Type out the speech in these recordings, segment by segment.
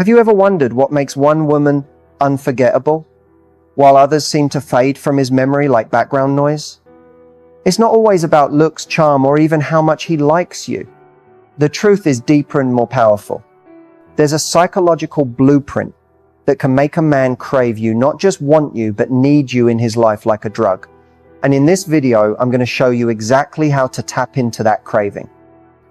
Have you ever wondered what makes one woman unforgettable, while others seem to fade from his memory like background noise? It's not always about looks, charm, or even how much he likes you. The truth is deeper and more powerful. There's a psychological blueprint that can make a man crave you, not just want you, but need you in his life like a drug. And in this video, I'm going to show you exactly how to tap into that craving.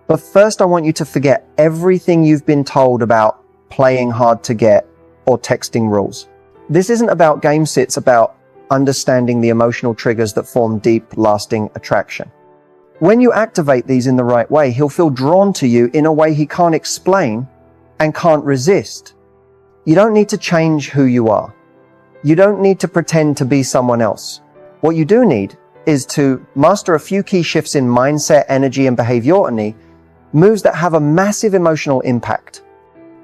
But first, I want you to forget everything you've been told about playing hard to get or texting rules. This isn't about games, it's about understanding the emotional triggers that form deep, lasting attraction. When you activate these in the right way, he'll feel drawn to you in a way he can't explain and can't resist. You don't need to change who you are. You don't need to pretend to be someone else. What you do need is to master a few key shifts in mindset, energy, and behaviority, moves that have a massive emotional impact.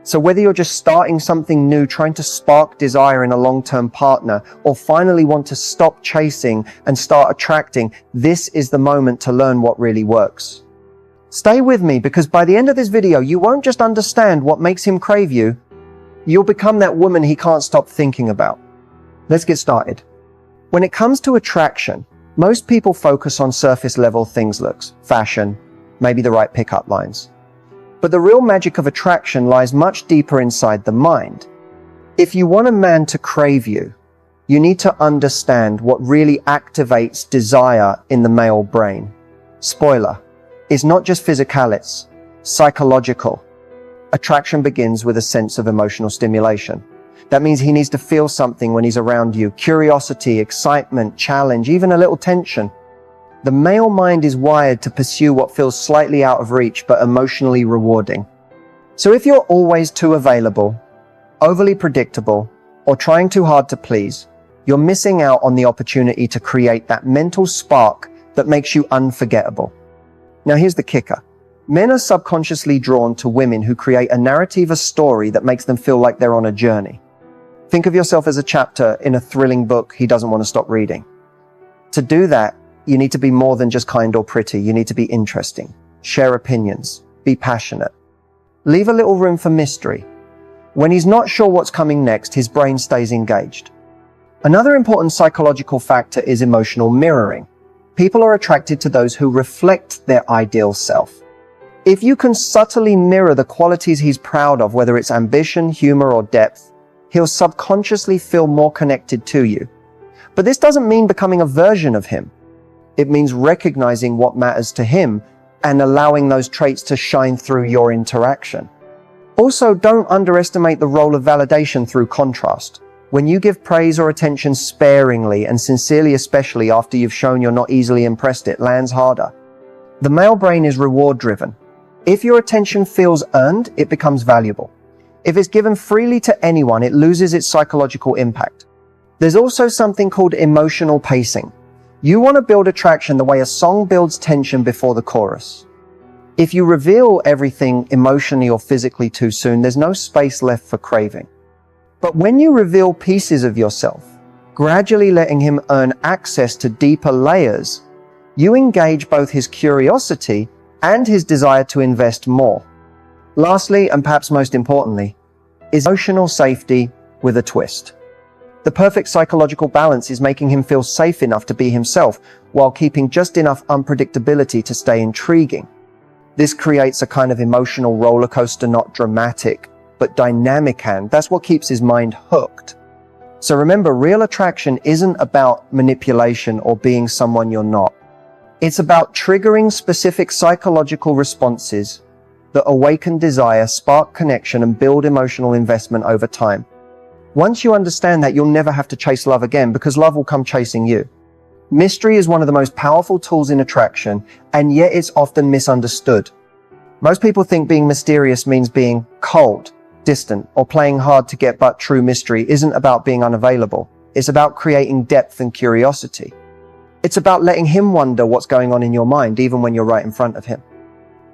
So whether you're just starting something new, trying to spark desire in a long-term partner, or finally want to stop chasing and start attracting, this is the moment to learn what really works. Stay with me, because by the end of this video, you won't just understand what makes him crave you, you'll become that woman he can't stop thinking about. Let's get started. When it comes to attraction, most people focus on surface level things, looks, fashion, maybe the right pickup lines. But the real magic of attraction lies much deeper inside the mind. If you want a man to crave you, you need to understand what really activates desire in the male brain. Spoiler, it's not just physical, it's psychological. Attraction begins with a sense of emotional stimulation. That means he needs to feel something when he's around you. Curiosity, excitement, challenge, even a little tension. The male mind is wired to pursue what feels slightly out of reach but emotionally rewarding. So if you're always too available, overly predictable, or trying too hard to please, you're missing out on the opportunity to create that mental spark that makes you unforgettable. Now here's the kicker. Men are subconsciously drawn to women who create a narrative, a story that makes them feel like they're on a journey. Think of yourself as a chapter in a thrilling book he doesn't want to stop reading. To do that, you need to be more than just kind or pretty. You need to be interesting, share opinions, be passionate. Leave a little room for mystery. When he's not sure what's coming next, his brain stays engaged. Another important psychological factor is emotional mirroring. People are attracted to those who reflect their ideal self. If you can subtly mirror the qualities he's proud of, whether it's ambition, humor, or depth, he'll subconsciously feel more connected to you. But this doesn't mean becoming a version of him. It means recognizing what matters to him and allowing those traits to shine through your interaction. Also, don't underestimate the role of validation through contrast. When you give praise or attention sparingly and sincerely, especially after you've shown you're not easily impressed, it lands harder. The male brain is reward-driven. If your attention feels earned, it becomes valuable. If it's given freely to anyone, it loses its psychological impact. There's also something called emotional pacing. You want to build attraction the way a song builds tension before the chorus. If you reveal everything emotionally or physically too soon, there's no space left for craving. But when you reveal pieces of yourself, gradually letting him earn access to deeper layers, you engage both his curiosity and his desire to invest more. Lastly, and perhaps most importantly, is emotional safety with a twist. The perfect psychological balance is making him feel safe enough to be himself while keeping just enough unpredictability to stay intriguing. This creates a kind of emotional roller coaster, not dramatic, but dynamic, and that's what keeps his mind hooked. So remember, real attraction isn't about manipulation or being someone you're not. It's about triggering specific psychological responses that awaken desire, spark connection, and build emotional investment over time. Once you understand that, you'll never have to chase love again, because love will come chasing you. Mystery is one of the most powerful tools in attraction, and yet it's often misunderstood. Most people think being mysterious means being cold, distant, or playing hard to get, but true mystery isn't about being unavailable. It's about creating depth and curiosity. It's about letting him wonder what's going on in your mind, even when you're right in front of him.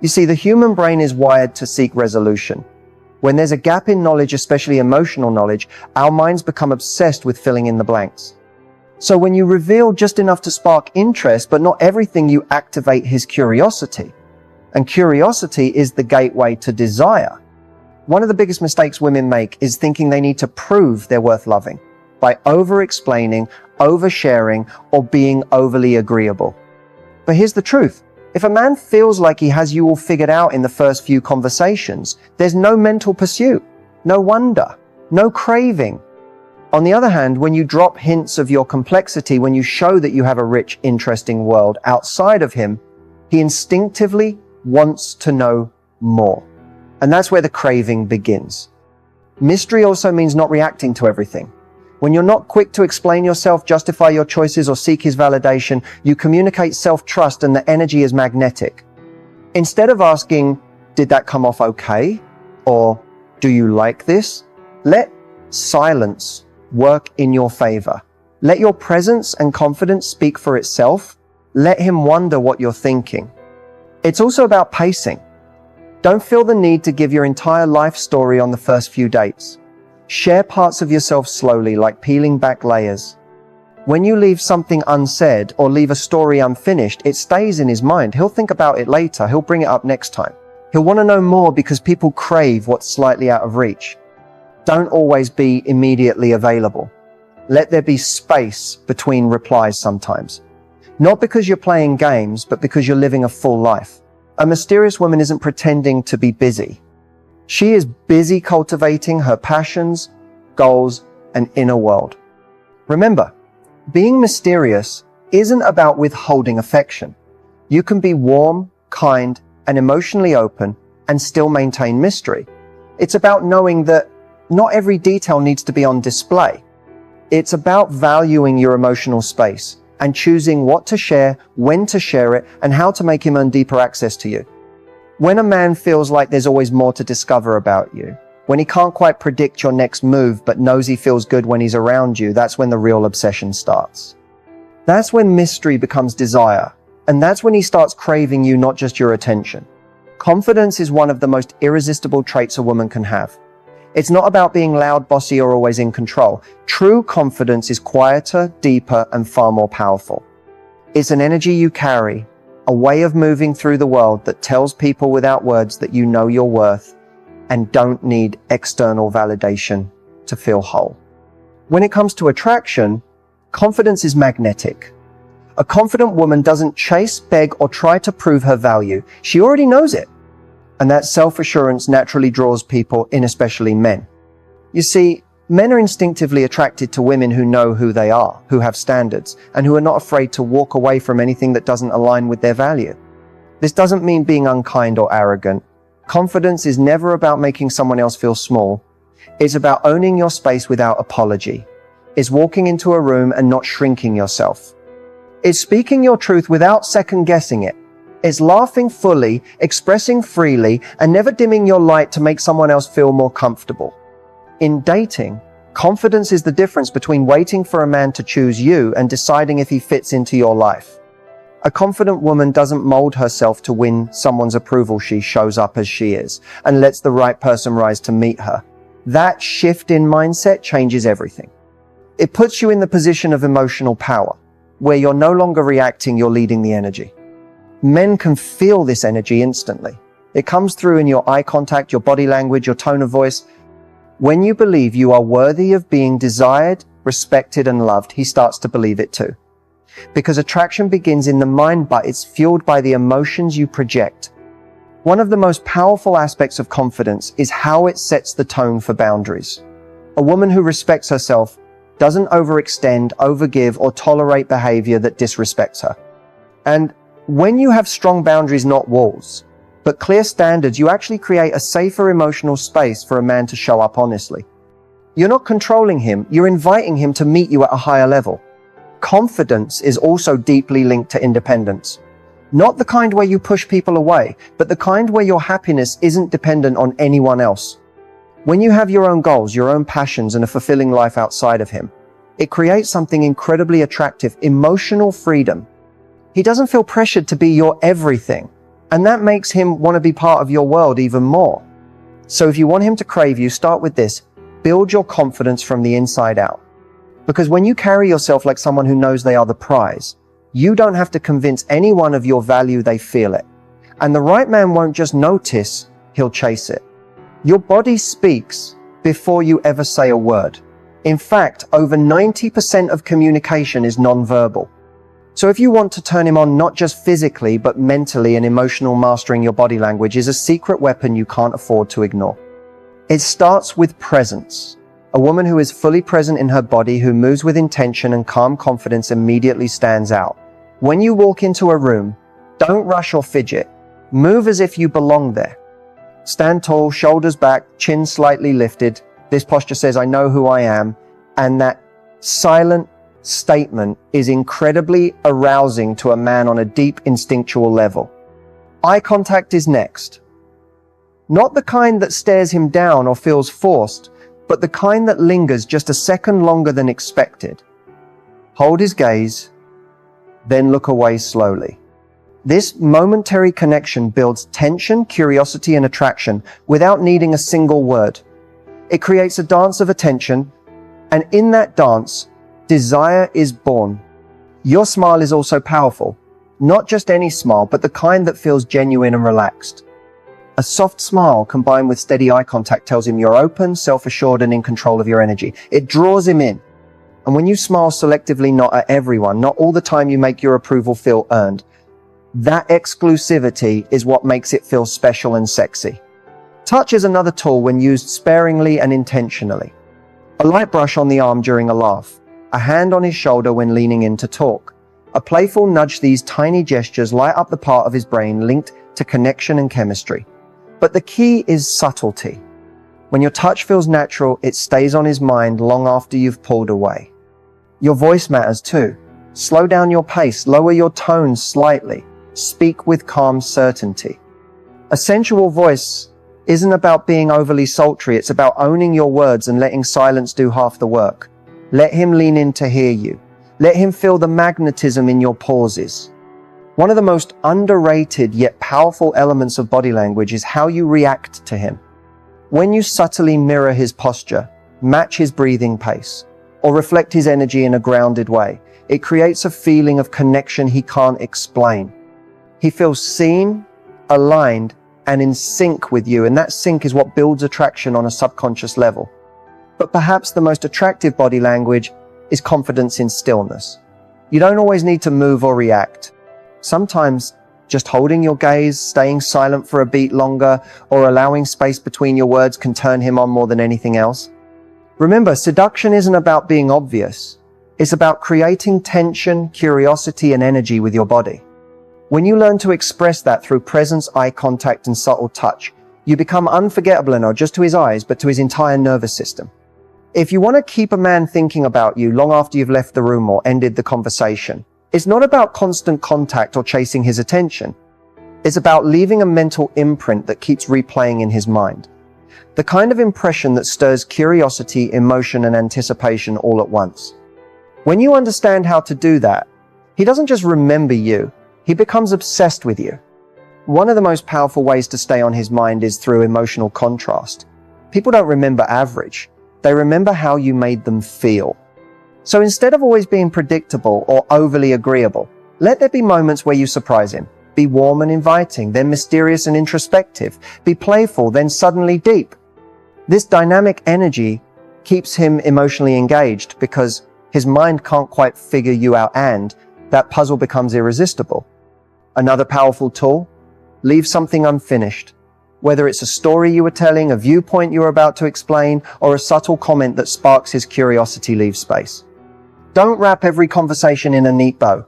You see, the human brain is wired to seek resolution. When there's a gap in knowledge, especially emotional knowledge, our minds become obsessed with filling in the blanks. So when you reveal just enough to spark interest, but not everything, you activate his curiosity. And curiosity is the gateway to desire. One of the biggest mistakes women make is thinking they need to prove they're worth loving by over-explaining, oversharing, or being overly agreeable. But here's the truth. If a man feels like he has you all figured out in the first few conversations, there's no mental pursuit, no wonder, no craving. On the other hand, when you drop hints of your complexity, when you show that you have a rich, interesting world outside of him, he instinctively wants to know more. And that's where the craving begins. Mystery also means not reacting to everything. When you're not quick to explain yourself, justify your choices, or seek his validation, you communicate self-trust and the energy is magnetic. Instead of asking, did that come off okay? Or do you like this? Let silence work in your favor. Let your presence and confidence speak for itself. Let him wonder what you're thinking. It's also about pacing. Don't feel the need to give your entire life story on the first few dates. Share parts of yourself slowly, like peeling back layers. When you leave something unsaid or leave a story unfinished, it stays in his mind. He'll think about it later. He'll bring it up next time. He'll want to know more because people crave what's slightly out of reach. Don't always be immediately available. Let there be space between replies sometimes. Not because you're playing games, but because you're living a full life. A mysterious woman isn't pretending to be busy. She is busy cultivating her passions, goals, and inner world. Remember, being mysterious isn't about withholding affection. You can be warm, kind, and emotionally open and still maintain mystery. It's about knowing that not every detail needs to be on display. It's about valuing your emotional space and choosing what to share, when to share it, and how to make him earn deeper access to you. When a man feels like there's always more to discover about you, when he can't quite predict your next move but knows he feels good when he's around you, that's when the real obsession starts. That's when mystery becomes desire, and that's when he starts craving you, not just your attention. Confidence is one of the most irresistible traits a woman can have. It's not about being loud, bossy, or always in control. True confidence is quieter, deeper, and far more powerful. It's an energy you carry, a way of moving through the world that tells people without words that you know your worth and don't need external validation to feel whole. When it comes to attraction, confidence is magnetic. A confident woman doesn't chase, beg, or try to prove her value. She already knows it. And that self-assurance naturally draws people in, especially men. You see, men are instinctively attracted to women who know who they are, who have standards, and who are not afraid to walk away from anything that doesn't align with their value. This doesn't mean being unkind or arrogant. Confidence is never about making someone else feel small. It's about owning your space without apology. It's walking into a room and not shrinking yourself. It's speaking your truth without second-guessing it. It's laughing fully, expressing freely, and never dimming your light to make someone else feel more comfortable. In dating, confidence is the difference between waiting for a man to choose you and deciding if he fits into your life. A confident woman doesn't mold herself to win someone's approval. She shows up as she is and lets the right person rise to meet her. That shift in mindset changes everything. It puts you in the position of emotional power, where you're no longer reacting, you're leading the energy. Men can feel this energy instantly. It comes through in your eye contact, your body language, your tone of voice. When you believe you are worthy of being desired, respected, and loved, he starts to believe it too. Because attraction begins in the mind, but it's fueled by the emotions you project. One of the most powerful aspects of confidence is how it sets the tone for boundaries. A woman who respects herself doesn't overextend, overgive, or tolerate behavior that disrespects her. And when you have strong boundaries, not walls, but clear standards, you actually create a safer emotional space for a man to show up honestly. You're not controlling him, you're inviting him to meet you at a higher level. Confidence is also deeply linked to independence. Not the kind where you push people away, but the kind where your happiness isn't dependent on anyone else. When you have your own goals, your own passions, and a fulfilling life outside of him, it creates something incredibly attractive, emotional freedom. He doesn't feel pressured to be your everything, and that makes him want to be part of your world even more. So if you want him to crave you, start with this. Build your confidence from the inside out. Because when you carry yourself like someone who knows they are the prize, you don't have to convince anyone of your value, they feel it. And the right man won't just notice, he'll chase it. Your body speaks before you ever say a word. In fact, over 90% of communication is nonverbal. So if you want to turn him on not just physically, but mentally and emotional, mastering your body language is a secret weapon you can't afford to ignore. It starts with presence. A woman who is fully present in her body, who moves with intention and calm confidence, immediately stands out. When you walk into a room, don't rush or fidget. Move as if you belong there. Stand tall, shoulders back, chin slightly lifted. This posture says, I know who I am. And that silent statement is incredibly arousing to a man on a deep instinctual level. Eye contact is next. Not the kind that stares him down or feels forced, but the kind that lingers just a second longer than expected. Hold his gaze, then look away slowly. This momentary connection builds tension, curiosity, and attraction without needing a single word. It creates a dance of attention, and in that dance, desire is born. Your smile is also powerful. Not just any smile, but the kind that feels genuine and relaxed. A soft smile combined with steady eye contact tells him you're open, self-assured, and in control of your energy. It draws him in. And when you smile selectively, not at everyone, not all the time, you make your approval feel earned. That exclusivity is what makes it feel special and sexy. Touch is another tool when used sparingly and intentionally. A light brush on the arm during a laugh. A hand on his shoulder when leaning in to talk. A playful nudge. These tiny gestures light up the part of his brain linked to connection and chemistry. But the key is subtlety. When your touch feels natural, it stays on his mind long after you've pulled away. Your voice matters too. Slow down your pace, lower your tone slightly. Speak with calm certainty. A sensual voice isn't about being overly sultry. It's about owning your words and letting silence do half the work. Let him lean in to hear you. Let him feel the magnetism in your pauses. One of the most underrated yet powerful elements of body language is how you react to him. When you subtly mirror his posture, match his breathing pace, or reflect his energy in a grounded way, it creates a feeling of connection he can't explain. He feels seen, aligned, and in sync with you, and that sync is what builds attraction on a subconscious level. But perhaps the most attractive body language is confidence in stillness. You don't always need to move or react. Sometimes just holding your gaze, staying silent for a beat longer, or allowing space between your words can turn him on more than anything else. Remember, seduction isn't about being obvious. It's about creating tension, curiosity, and energy with your body. When you learn to express that through presence, eye contact, and subtle touch, you become unforgettable, not just to his eyes, but to his entire nervous system. If you want to keep a man thinking about you long after you've left the room or ended the conversation, it's not about constant contact or chasing his attention. It's about leaving a mental imprint that keeps replaying in his mind. The kind of impression that stirs curiosity, emotion, and anticipation all at once. When you understand how to do that, he doesn't just remember you, he becomes obsessed with you. One of the most powerful ways to stay on his mind is through emotional contrast. People don't remember average. They remember how you made them feel. So instead of always being predictable or overly agreeable, let there be moments where you surprise him. Be warm and inviting, then mysterious and introspective. Be playful, then suddenly deep. This dynamic energy keeps him emotionally engaged because his mind can't quite figure you out, and that puzzle becomes irresistible. Another powerful tool, leave something unfinished. Whether it's a story you were telling, a viewpoint you were about to explain, or a subtle comment that sparks his curiosity, leave space. Don't wrap every conversation in a neat bow.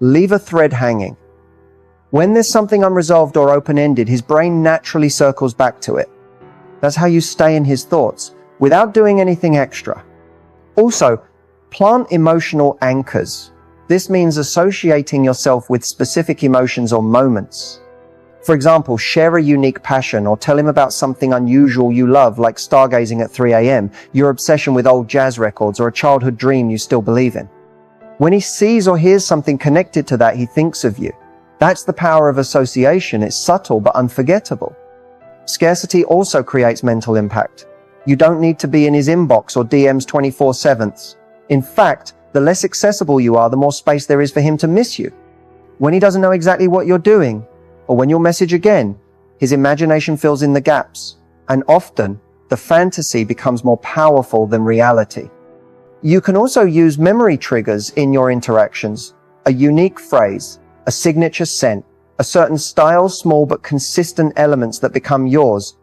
Leave a thread hanging. When there's something unresolved or open-ended, his brain naturally circles back to it. That's how you stay in his thoughts, without doing anything extra. Also, plant emotional anchors. This means associating yourself with specific emotions or moments. For example, share a unique passion or tell him about something unusual you love, like stargazing at 3 a.m., your obsession with old jazz records, or a childhood dream you still believe in. When he sees or hears something connected to that, he thinks of you. That's the power of association. It's subtle but unforgettable. Scarcity also creates mental impact. You don't need to be in his inbox or DMs 24/7. In fact, the less accessible you are, the more space there is for him to miss you. When he doesn't know exactly what you're doing, or when you'll message again, his imagination fills in the gaps. And often, the fantasy becomes more powerful than reality. You can also use memory triggers in your interactions, a unique phrase, a signature scent, a certain style, small but consistent elements that become yours.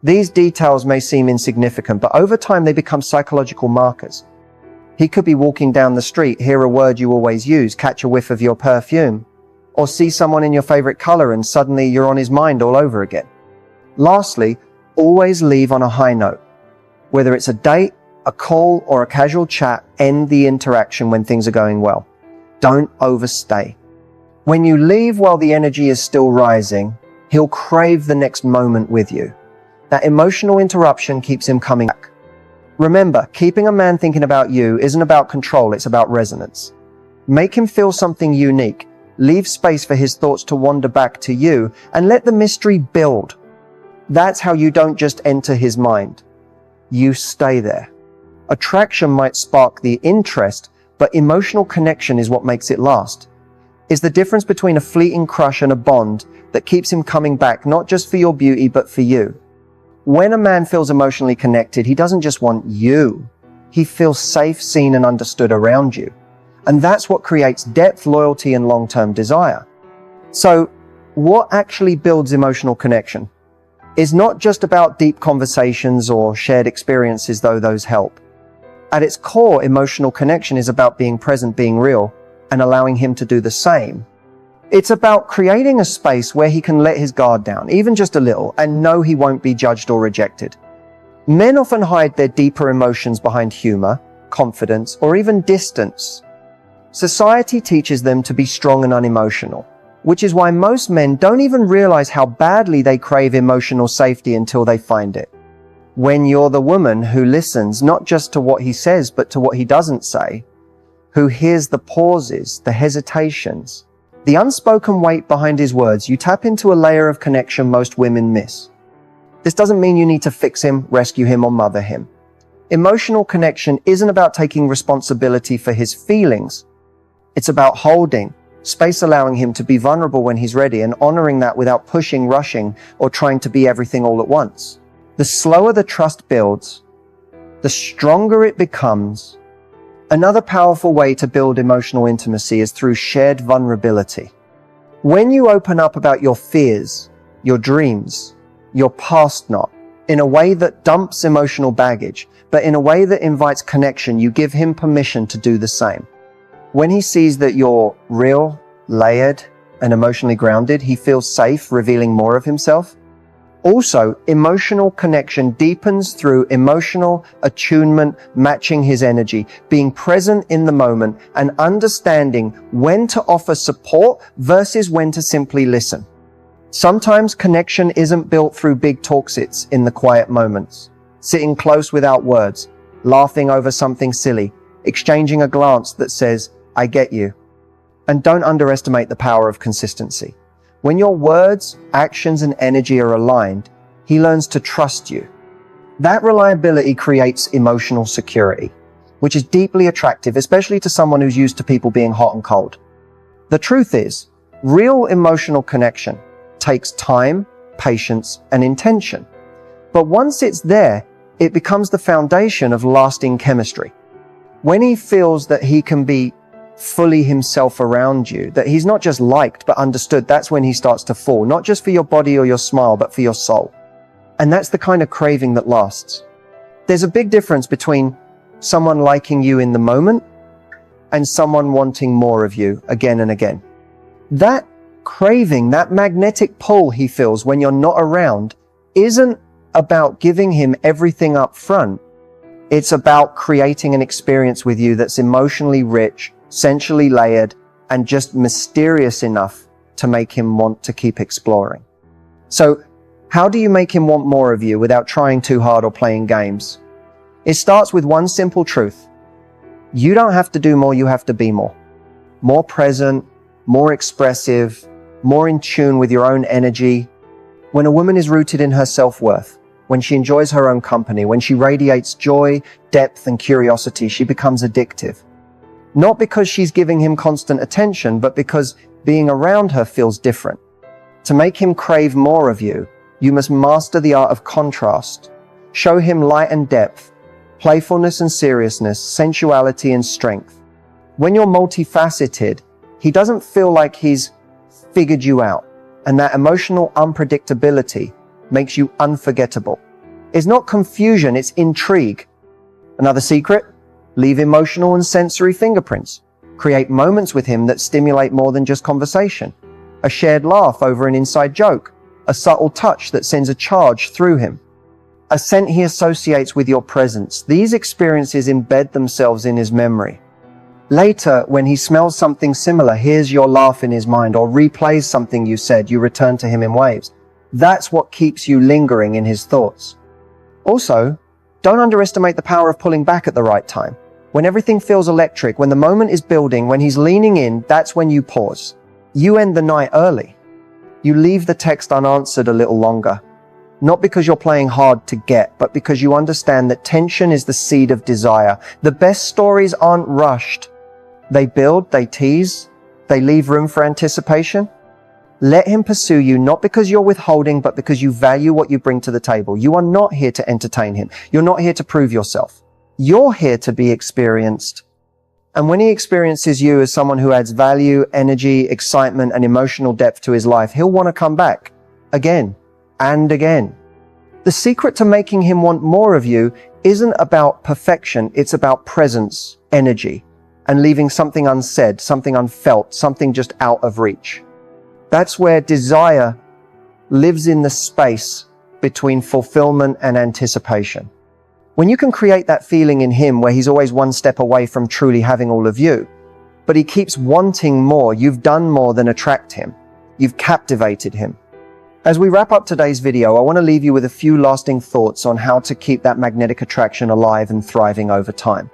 These details may seem insignificant, but over time they become psychological markers. He could be walking down the street, hear a word you always use, catch a whiff of your perfume, or see someone in your favorite color and suddenly you're on his mind all over again. Lastly, always leave on a high note. Whether it's a date, a call, or a casual chat, end the interaction when things are going well. Don't overstay. When you leave while the energy is still rising, he'll crave the next moment with you. That emotional interruption keeps him coming back. Remember, keeping a man thinking about you isn't about control, it's about resonance. Make him feel something unique. Leave space for his thoughts to wander back to you and let the mystery build. That's how you don't just enter his mind. You stay there. Attraction might spark the interest, but emotional connection is what makes it last. It's the difference between a fleeting crush and a bond that keeps him coming back, not just for your beauty, but for you. When a man feels emotionally connected, he doesn't just want you. He feels safe, seen, and understood around you. And that's what creates depth, loyalty, and long-term desire. So, what actually builds emotional connection? It's not just about deep conversations or shared experiences, though those help. At its core, emotional connection is about being present, being real, and allowing him to do the same. It's about creating a space where he can let his guard down, even just a little, and know he won't be judged or rejected. Men often hide their deeper emotions behind humor, confidence, or even distance. Society teaches them to be strong and unemotional, which is why most men don't even realize how badly they crave emotional safety until they find it. When you're the woman who listens not just to what he says, but to what he doesn't say, who hears the pauses, the hesitations, the unspoken weight behind his words, you tap into a layer of connection most women miss. This doesn't mean you need to fix him, rescue him, or mother him. Emotional connection isn't about taking responsibility for his feelings. It's about holding space, allowing him to be vulnerable when he's ready, and honoring that without pushing, rushing, or trying to be everything all at once. The slower the trust builds, the stronger it becomes. Another powerful way to build emotional intimacy is through shared vulnerability. When you open up about your fears, your dreams, your past not, in a way that dumps emotional baggage, but in a way that invites connection, you give him permission to do the same. When he sees that you're real, layered, and emotionally grounded, he feels safe revealing more of himself. Also, emotional connection deepens through emotional attunement, matching his energy, being present in the moment, and understanding when to offer support versus when to simply listen. Sometimes connection isn't built through big talks, it's in the quiet moments. Sitting close without words, laughing over something silly, exchanging a glance that says, "I get you." And don't underestimate the power of consistency. When your words, actions, and energy are aligned, he learns to trust you. That reliability creates emotional security, which is deeply attractive, especially to someone who's used to people being hot and cold. The truth is, real emotional connection takes time, patience, and intention. But once it's there, it becomes the foundation of lasting chemistry. When he feels that he can be fully himself around you, that he's not just liked but understood, that's when he starts to fall, not just for your body or your smile, but for your soul. And that's the kind of craving that lasts. There's a big difference between someone liking you in the moment and someone wanting more of you again and again. That craving, that magnetic pull he feels when you're not around, isn't about giving him everything up front. It's about creating an experience with you that's emotionally rich, sensually layered, and just mysterious enough to make him want to keep exploring. So, how do you make him want more of you without trying too hard or playing games? It starts with one simple truth. You don't have to do more, you have to be more. More present, more expressive, more in tune with your own energy. When a woman is rooted in her self-worth, when she enjoys her own company, when she radiates joy, depth, and curiosity, she becomes addictive. Not because she's giving him constant attention, but because being around her feels different. To make him crave more of you, You must master the art of contrast. Show him light and depth, playfulness and seriousness, sensuality and strength. When you're multifaceted, he doesn't feel like he's figured you out, and that emotional unpredictability makes you unforgettable. It's not confusion, it's intrigue. Another secret? Leave emotional and sensory fingerprints. Create moments with him that stimulate more than just conversation. A shared laugh over an inside joke. A subtle touch that sends a charge through him. A scent he associates with your presence. These experiences embed themselves in his memory. Later, when he smells something similar, hears your laugh in his mind, or replays something you said, you return to him in waves. That's what keeps you lingering in his thoughts. Also, don't underestimate the power of pulling back at the right time. When everything feels electric, when the moment is building, when he's leaning in, that's when you pause. You end the night early. You leave the text unanswered a little longer. Not because you're playing hard to get, but because you understand that tension is the seed of desire. The best stories aren't rushed. They build, they tease, they leave room for anticipation. Let him pursue you, not because you're withholding, but because you value what you bring to the table. You are not here to entertain him. You're not here to prove yourself. You're here to be experienced. And when he experiences you as someone who adds value, energy, excitement, and emotional depth to his life, he'll want to come back again and again. The secret to making him want more of you isn't about perfection. It's about presence, energy, and leaving something unsaid, something unfelt, something just out of reach. That's where desire lives in the space between fulfillment and anticipation. When you can create that feeling in him where he's always one step away from truly having all of you, but he keeps wanting more, you've done more than attract him. You've captivated him. As we wrap up today's video, I want to leave you with a few lasting thoughts on how to keep that magnetic attraction alive and thriving over time.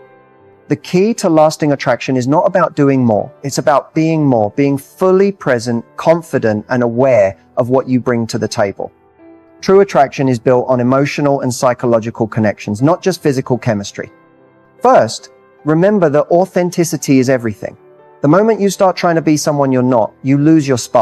The key to lasting attraction is not about doing more. It's about being more, being fully present, confident, and aware of what you bring to the table. True attraction is built on emotional and psychological connections, not just physical chemistry. First, remember that authenticity is everything. The moment you start trying to be someone you're not, you lose your spark.